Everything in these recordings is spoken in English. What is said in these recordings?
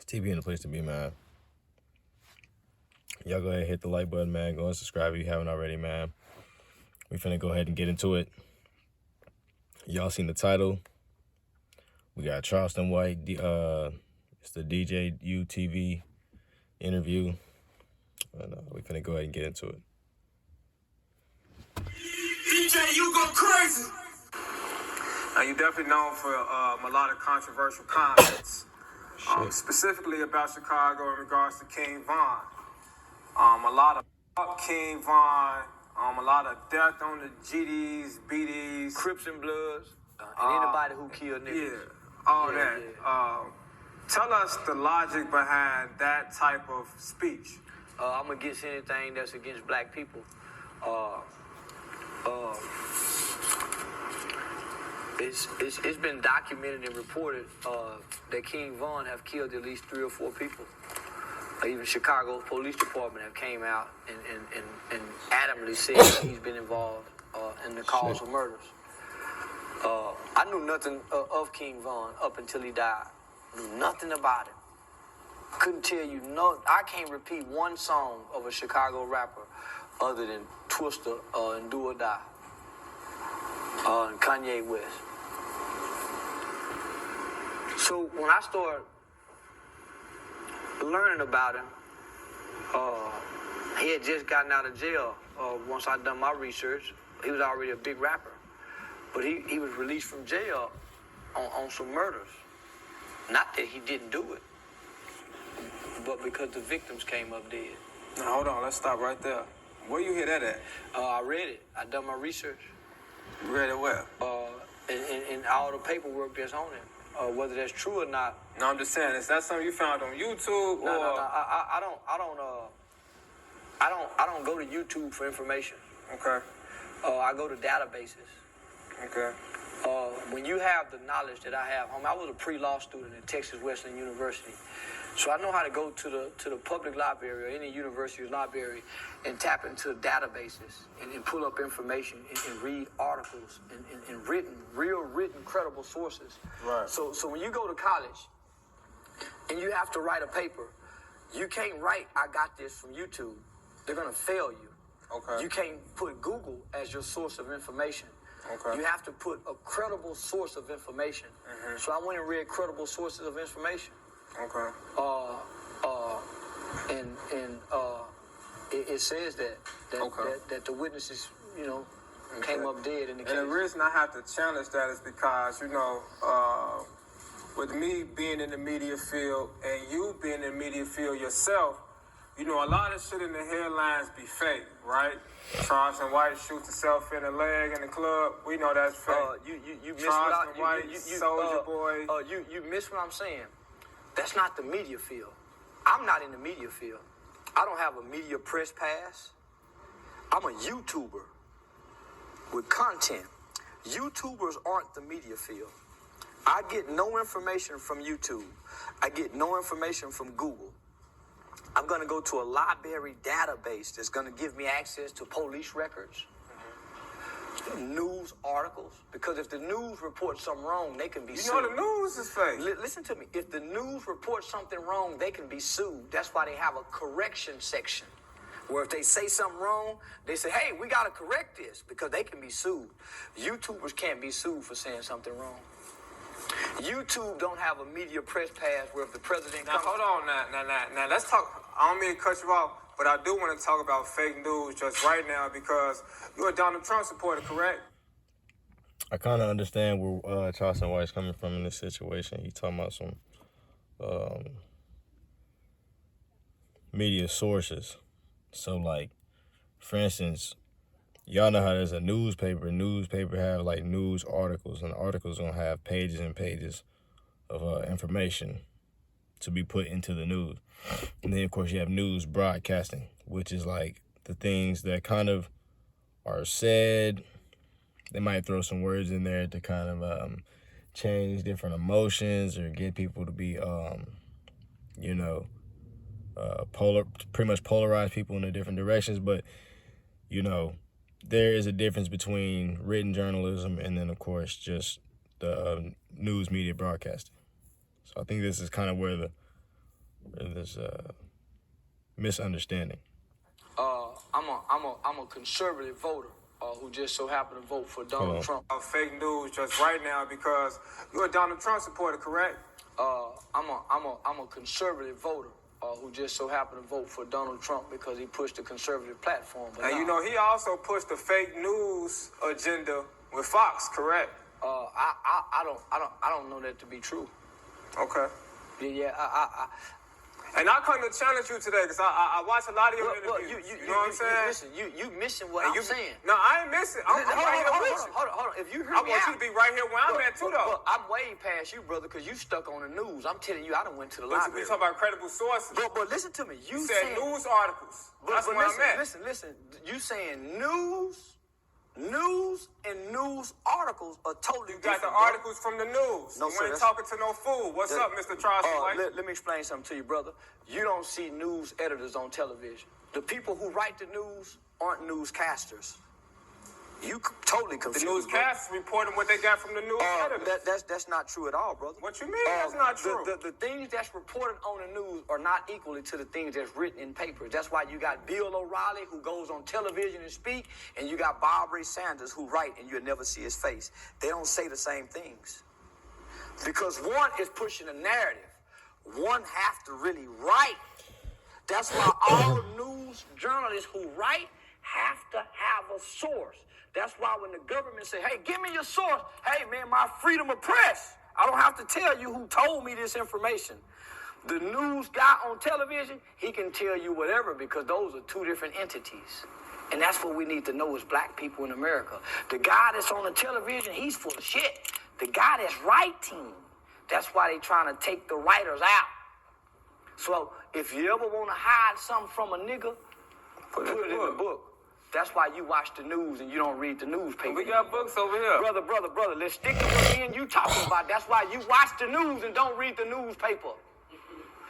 TV in the place to be, man. Y'all go ahead and hit the like button, man. Go and subscribe if you haven't already, man. We finna go ahead and get into it. Y'all seen the title. We got Charleston White. It's the DJUTV interview. And we finna go ahead and get into it. DJ, you go crazy. Now, you're definitely known for a lot of controversial comments, specifically about Chicago in regards to King Von. A lot of King Von, a lot of death on the GDs, BDs, Crips and Bloods, and anybody who killed niggas. Yeah, all that. Yeah. Tell us the logic behind that type of speech. I'm against anything that's against black people. It's been documented and reported that King Von have killed at least 3 or 4 people. Even Chicago Police Department have came out and adamantly said that he's been involved in the cause of murders. I knew nothing of King Von up until he died. Knew nothing about him. Couldn't tell you I can't repeat one song of a Chicago rapper other than Twister and Do or Die and Kanye West. So when I started learning about him, he had just gotten out of jail. Once I'd done my research, he was already a big rapper. But he was released from jail on some murders. Not that he didn't do it, but because the victims came up dead. Now, hold on, let's stop right there. Where you hear that at? I read it. I done my research. You read it where? In all the paperwork that's on it. Whether that's true or not. No, I'm just saying, is that something you found on YouTube? No. I don't go to YouTube for information. Okay. I go to databases. Okay. When you have the knowledge that I have, I was a pre-law student at Texas Wesleyan University. So I know how to go to the public library or any university's library and tap into databases and pull up information and read articles and real written, credible sources. Right. So when you go to college and you have to write a paper, you can't write, I got this from YouTube. They're going to fail you. Okay. You can't put Google as your source of information. Okay. You have to put a credible source of information. Mm-hmm. So I went and read credible sources of information. Okay. It says that the witnesses, came up dead in the case. And the reason I have to challenge that is because, with me being in the media field and you being in the media field yourself, a lot of shit in the headlines be fake, right? Charleston White shoots himself in the leg in the club. We know that's fake. You missed Charleston White, Soldier Boy. You missed what I'm saying. That's not the media field. I'm not in the media field. I don't have a media press pass. I'm a YouTuber with content. YouTubers aren't the media field. I get no information from YouTube. I get no information from Google. I'm going to go to a library database that's going to give me access to police records, news articles, because if the news reports something wrong, they can be sued. The news is fake. Listen to me. If the news reports something wrong, they can be sued. That's why they have a correction section, where if they say something wrong, they say, hey, we got to correct this, because they can be sued. YouTubers can't be sued for saying something wrong. YouTube don't have a media press pass where if the president comes... Now, hold on. Now, let's talk... I don't mean to cut you off, but I do want to talk about fake news just right now because you're a Donald Trump supporter, correct? I kind of understand where Charleston White's coming from in this situation. He's talking about some media sources. So, like, for instance, y'all know how there's a newspaper. Newspaper have, like, news articles, and the articles going to have pages and pages of information to be put into the news. And then, of course, you have news broadcasting, which is, like, the things that kind of are said. They might throw some words in there to kind of change different emotions or get people to be, pretty much polarize people in the different directions. But, there is a difference between written journalism and then, of course, just the news media broadcasting. So I think this is kind of where this misunderstanding. I'm a conservative voter who just so happened to vote for Donald Trump. Fake news just right now because you're a Donald Trump supporter, correct? I'm a conservative voter who just so happened to vote for Donald Trump because he pushed a conservative platform. But and you know he also pushed the fake news agenda with Fox, correct? I don't know that to be true. Okay. Yeah. And I come to challenge you today because I watch a lot of your interviews. You know what I'm saying? Listen, you missing what I'm saying. No, I ain't missing. I'm right here with you. Hold on. If you hear I me want out, you to be right here where I'm at too, though. I'm way past you, brother, because you stuck on the news. I'm telling you, I done went to the library. We talking about credible sources. But listen to me. You said news articles. That's where I'm at. Listen. You saying news and news articles are totally different. You got the articles from the news. No, you ain't talking to no fool. What's up, Mr. Charleston White? Let me explain something to you, brother. You don't see news editors on television. The people who write the news aren't newscasters. You totally confused. The newscasters reporting what they got from the news editors. That's not true at all, brother. What you mean that's not true? The things that's reported on the news are not equally to the things that's written in papers. That's why you got Bill O'Reilly who goes on television and speak, and you got Bob Ray Sanders who write and you'll never see his face. They don't say the same things. Because one is pushing a narrative. One has to really write. That's why all news journalists who write have to have a source. That's why when the government say, hey, give me your source. Hey, man, my freedom of press. I don't have to tell you who told me this information. The news guy on television, he can tell you whatever because those are two different entities. And that's what we need to know as black people in America. The guy that's on the television, he's full of shit. The guy that's writing, that's why they trying to take the writers out. So if you ever want to hide something from a nigga, put it in the book. That's why you watch the news and you don't read the newspaper. We got books over here. Brother, let's stick to what me and you talking about. That's why you watch the news and don't read the newspaper.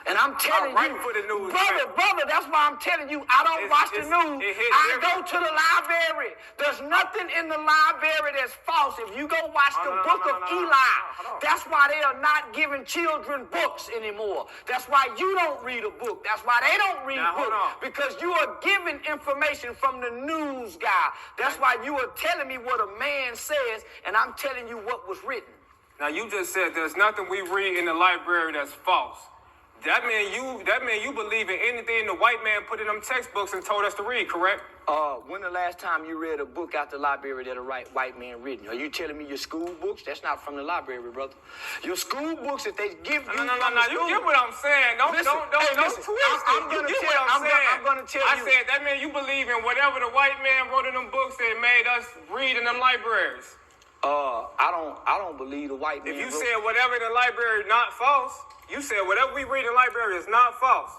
And I'm telling you, for the news, brother, that's why I'm telling you, I don't watch the news. I go to the library. There's nothing in the library that's false. If you go watch the book of Eli, that's why they are not giving children books anymore. That's why you don't read a book. That's why they don't read books. Because you are giving information from the news guy. That's why you are telling me what a man says, and I'm telling you what was written. Now, you just said there's nothing we read in the library that's false. That mean you believe in anything the white man put in them textbooks and told us to read, correct? When the last time you read a book out the library that a white man written? Are you telling me your school books? That's not from the library, brother. Your school books that they give you. No. You get what I'm saying. Don't twist it. I'm gonna tell you. I said that mean you believe in whatever the white man wrote in them books that made us read in them libraries. I don't believe the white man. If you said whatever in the library not false. You said whatever we read in the library is not false.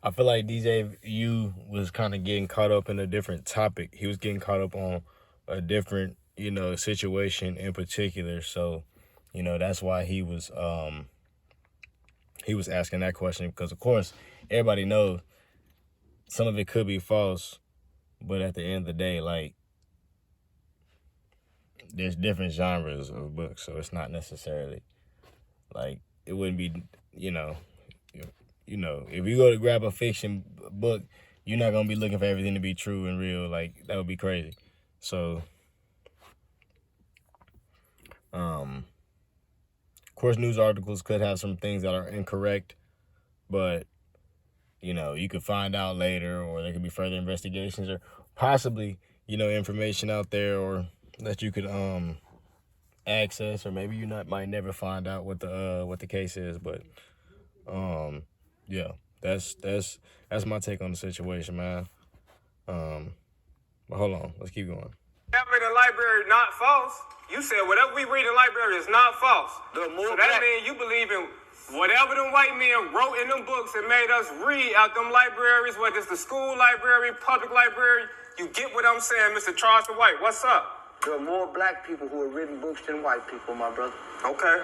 I feel like DJU was kind of getting caught up in a different topic. He was getting caught up on a different, situation in particular. So, that's why he was asking that question because, of course, everybody knows some of it could be false, but at the end of the day, like, there's different genres of books, so it's not necessarily. Like, it wouldn't be, if you go to grab a fiction book, you're not going to be looking for everything to be true and real. Like, that would be crazy. So, of course, news articles could have some things that are incorrect, but, you could find out later, or there could be further investigations, or possibly, information out there, or that you could, access, or maybe you might never find out what the case is, but yeah, that's my take on the situation, man. But hold on, let's keep going. Whatever in the library not false. You said whatever we read in the library is not false. So that means you believe in whatever them white men wrote in them books and made us read out them libraries, whether it's the school library, public library. You get what I'm saying, Mr. Charleston White? What's up? There are more black people who have written books than white people, my brother. Okay.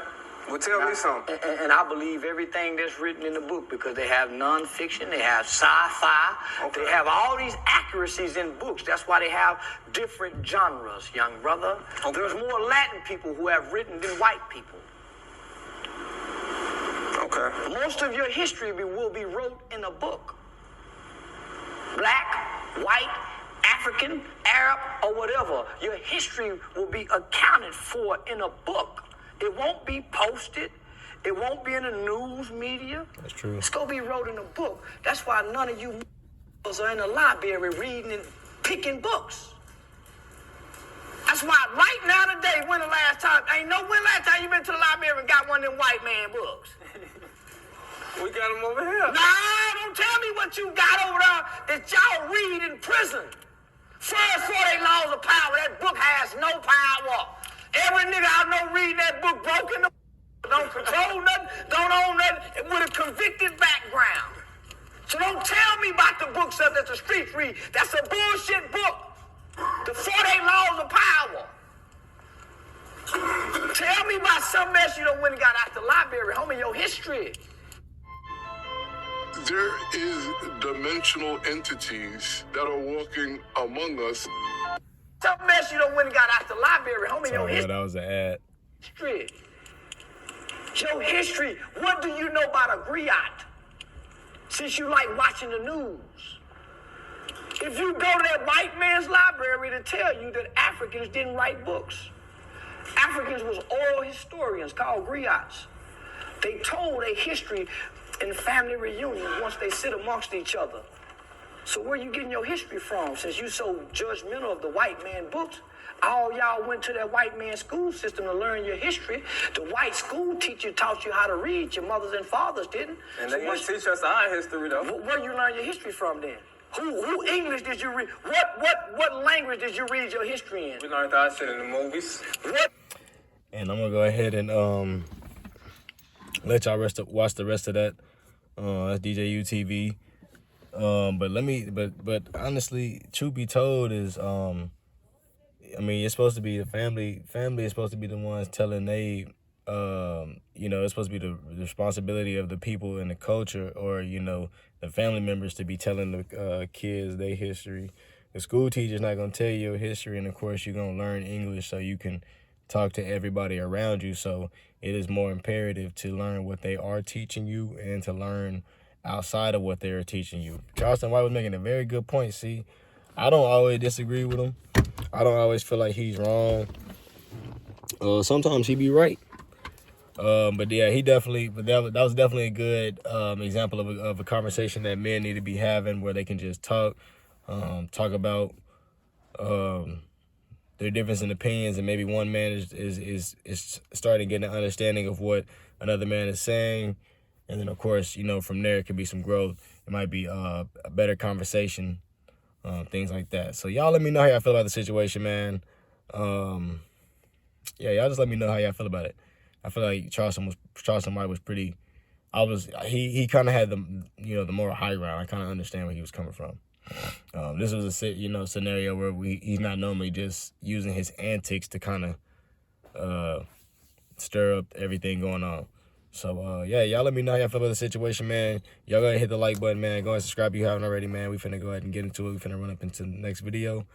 Well, tell me something. And I believe everything that's written in the book because they have nonfiction, they have sci-fi, they have all these accuracies in books. That's why they have different genres, young brother. Okay. There's more Latin people who have written than white people. Okay. Most of your history will be wrote in a book. Black, white, African, Arab, or whatever. Your history will be accounted for in a book. It won't be posted. It won't be in the news media. That's true. It's going to be wrote in a book. That's why none of you are in the library reading and picking books. That's why right now today, when last time you been to the library and got one of them white man books? We got them over here. Nah, don't tell me what you got over there that y'all read in prison. First 48 Laws of Power, that book has no power. Every nigga I know reading that book broken, don't control nothing, don't own nothing, with a convicted background. So don't tell me about the books that the streets read. That's a bullshit book. The 48 Laws of Power. Tell me about something else you done went and got out the library, homie, your history. There is dimensional entities that are walking among us. Something else you done went and got out the library, homie, your history. That was an ad. Your history. What do you know about a griot? Since you like watching the news. If you go to that white man's library to tell you that Africans didn't write books. Africans was oral historians called griots. They told their history in family reunions once they sit amongst each other. So where you getting your history from? Since you so judgmental of the white man books, all y'all went to that white man school system to learn your history. The white school teacher taught you how to read. Your mothers and fathers didn't. And they didn't teach us our history, though. Where you learn your history from then? Who English did you read? What language did you read your history in? We learned our shit in the movies. What? And I'm gonna go ahead and let y'all watch the rest of that. That's DJUTV. But honestly, truth be told is it's supposed to be the family is supposed to be the ones telling they it's supposed to be the responsibility of the people in the culture, or the family members to be telling the kids their history. The school teacher's not gonna tell you your history, and of course you're gonna learn English so you can talk to everybody around you. So it is more imperative to learn what they are teaching you and to learn outside of what they're teaching you. Charleston White was making a very good point. See, I don't always disagree with him. I don't always feel like he's wrong. Sometimes he be right. But yeah, that was definitely a good example of a conversation that men need to be having, where they can just talk about their difference in opinions, and maybe one man is starting to get an understanding of what another man is saying. And then, of course, from there, it could be some growth. It might be a better conversation, things like that. So y'all let me know how y'all feel about the situation, man. Yeah, y'all just let me know how y'all feel about it. I feel like Charleston White was pretty. He kind of had the moral high ground. I kind of understand where he was coming from. This was a scenario where he's not normally just using his antics to kind of stir up everything going on. So, yeah, y'all let me know how y'all feel about the situation, man. Y'all go ahead and hit the like button, man. Go ahead and subscribe if you haven't already, man. We finna go ahead and get into it. We finna run up into the next video.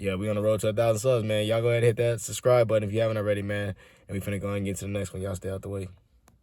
Yeah, we on the road to 1,000 subs, man. Y'all go ahead and hit that subscribe button if you haven't already, man. And we finna go ahead and get to the next one. Y'all stay out the way.